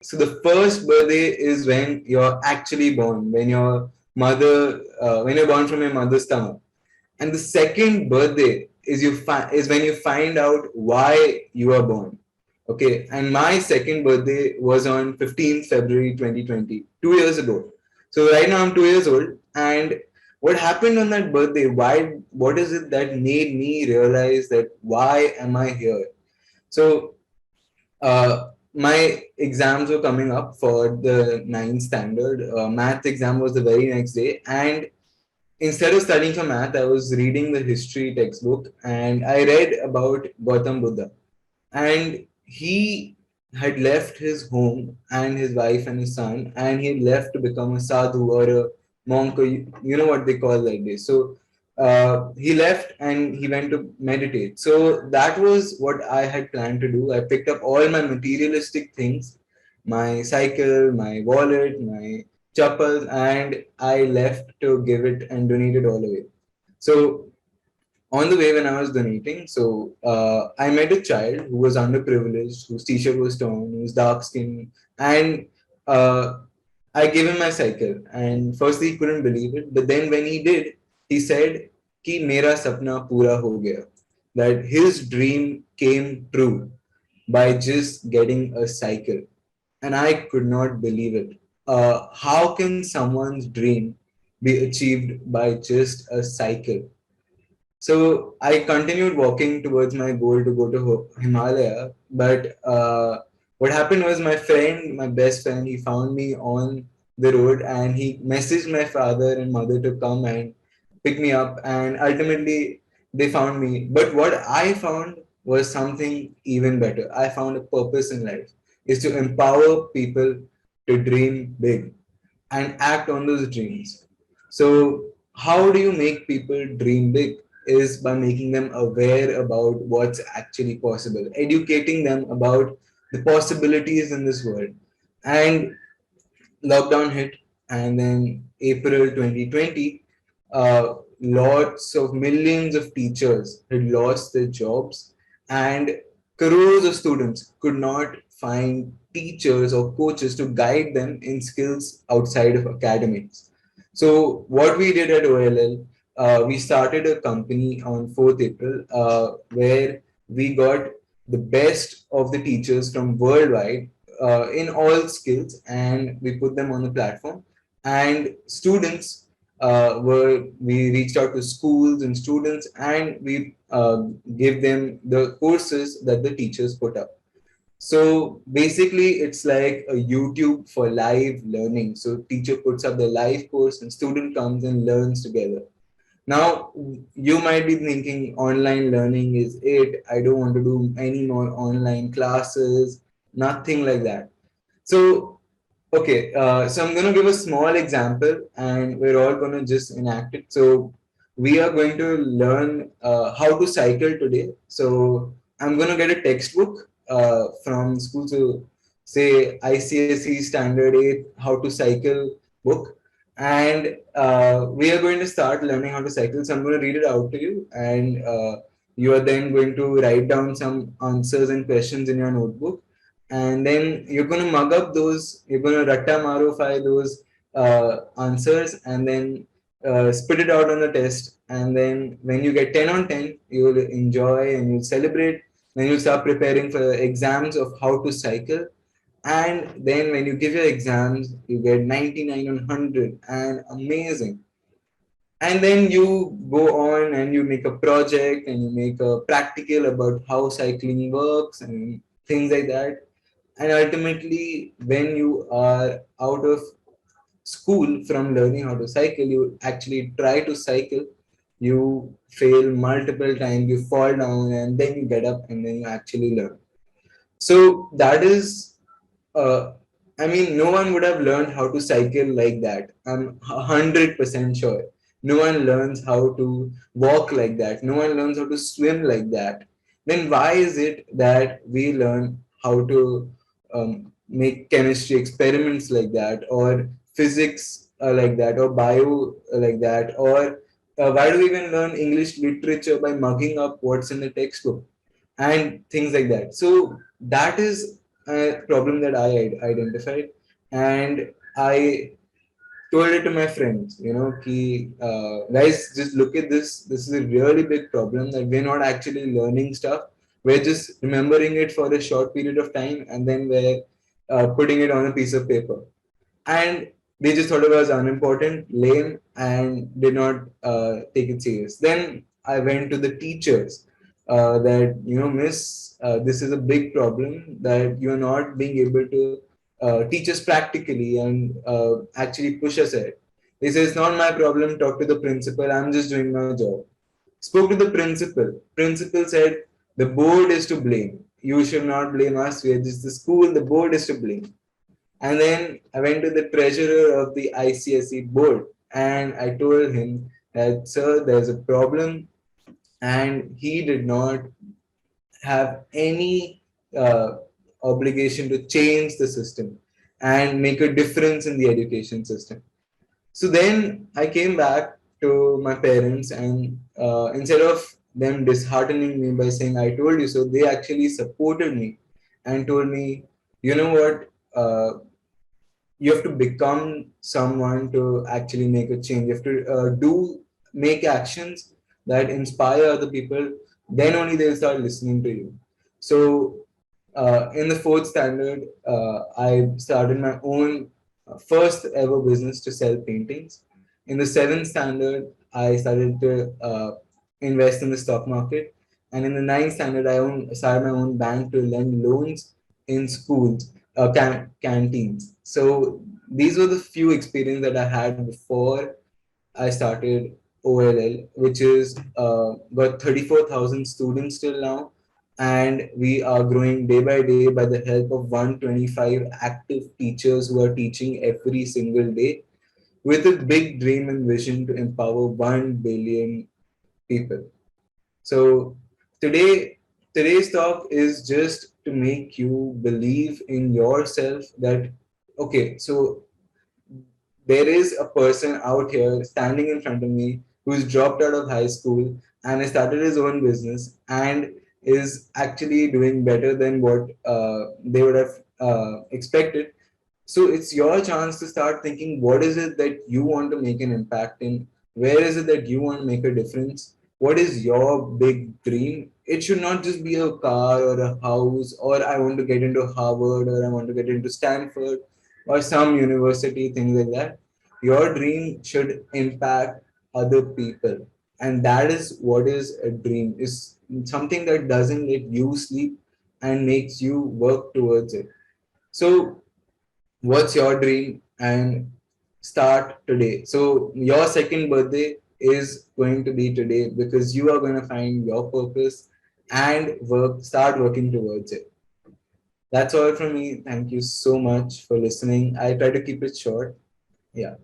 So the first birthday is when you're actually born, when your when you're born from your mother's stomach. And the second birthday is is when you find out why you are born. Okay, and my second birthday was on 15th February 2020, 2 years ago. So right now I'm 2 years old, and what happened on that birthday? What is it that made me realize that why am I here? So my exams were coming up for the ninth standard. Math exam was the very next day, and instead of studying for math, I was reading the history textbook, and I read about Gautam Buddha. And he had left his home and his wife and his son, and he had left to become a sadhu or a monk, or you know what they call that day. So he left and he went to meditate. So that was what I had planned to do. I picked up all my materialistic things, my cycle, my wallet, my chappals, and I left to give it and donate it all away. So on the way when I was donating, so I met a child who was underprivileged, whose t-shirt was torn, who was dark skinned, and uh, I gave him my cycle. And firstly, he couldn't believe it, but then when he did, he said, "Ki mera sapna pura ho gaya," that his dream came true by just getting a cycle, and I could not believe it. How can someone's dream be achieved by just a cycle? So I continued walking towards my goal to go to Himalaya. But what happened was my friend, my best friend, he found me on the road and he messaged my father and mother to come and pick me up. And ultimately, they found me. But what I found was something even better. I found a purpose in life is to empower people to dream big and act on those dreams. So, how do you make people dream big? Is by making them aware about what's actually possible, educating them about the possibilities in this world. And lockdown hit, and then April 2020, lots of millions of teachers had lost their jobs, and crores of students could not find teachers or coaches to guide them in skills outside of academics. So, what we did at OLL, we started a company on 4th April where we got the best of the teachers from worldwide in all skills, and we put them on the platform. And students we reached out to schools and students, and we gave them the courses that the teachers put up. So basically, it's like a YouTube for live learning. So teacher puts up the live course, and student comes and learns together. Now, you might be thinking online learning is it. I don't want to do any more online classes, nothing like that. So, okay, so I'm going to give a small example and we're all going to just enact it. So, we are going to learn how to cycle today. So, I'm going to get a textbook from school. So, say ICSE Standard 8 How to Cycle book. And we are going to start learning how to cycle. So, I'm going to read it out to you, and you are then going to write down some answers and questions in your notebook, and then you're going to mug up those, you're going to ratta marufy those answers, and then spit it out on the test. And then when you get 10 on 10, you'll enjoy and you'll celebrate. Then you'll start preparing for exams of how to cycle. And then when you give your exams, you get 99 on 100 and amazing. And then you go on and you make a project and you make a practical about how cycling works and things like that. And ultimately, when you are out of school from learning how to cycle, you actually try to cycle, you fail multiple times, you fall down, and then you get up and then you actually learn. So that is, uh, I mean, no one would have learned how to cycle like that. I'm 100% sure. No one learns how to walk like that. No one learns how to swim like that. Then why is it that we learn how to make chemistry experiments like that, or physics like that, or bio like that, or why do we even learn English literature by mugging up what's in the textbook and things like that? So that is a problem that I identified, and I told it to my friends, ki, guys, just look at this. This is a really big problem that we're not actually learning stuff. We're just remembering it for a short period of time, and then we're putting it on a piece of paper. And they just thought it was unimportant, lame, and did not take it serious. Then I went to the teachers that, miss, this is a big problem that you're not being able to teach us practically and actually push us ahead. They say, it's not my problem, talk to the principal, I'm just doing my job. Spoke to the principal. Principal said, the board is to blame. You should not blame us, we are just the school, the board is to blame. And then I went to the treasurer of the ICSE board and I told him that, sir, there's a problem. And he did not have any obligation to change the system and make a difference in the education system. So then I came back to my parents, and instead of them disheartening me by saying, I told you so, they actually supported me and told me, you know what? You have to become someone to actually make a change. You have to make actions that inspire other people. Then only they'll start listening to you. So in the fourth standard, I started my own first ever business to sell paintings. In the seventh standard, I started to invest in the stock market. And in the ninth standard, started my own bank to lend loans in schools, canteens. So these were the few experience that I had before I started OLL, which is got 34,000 students till now, and we are growing day by day by the help of 125 active teachers who are teaching every single day, with a big dream and vision to empower 1 billion people. So today, today's talk is just to make you believe in yourself that, okay, so there is a person out here standing in front of me who's dropped out of high school and has started his own business and is actually doing better than what they would have expected. So it's your chance to start thinking, what is it that you want to make an impact in? Where is it that you want to make a difference? What is your big dream? It should not just be a car or a house, or I want to get into Harvard, or I want to get into Stanford or some university, things like that. Your dream should impact other people. And that is what is a dream, is something that doesn't let you sleep and makes you work towards it. So what's your dream, and start today. So your second birthday is going to be today, because you are going to find your purpose and start working towards it. That's all from me. Thank you so much for listening. I try to keep it short. Yeah.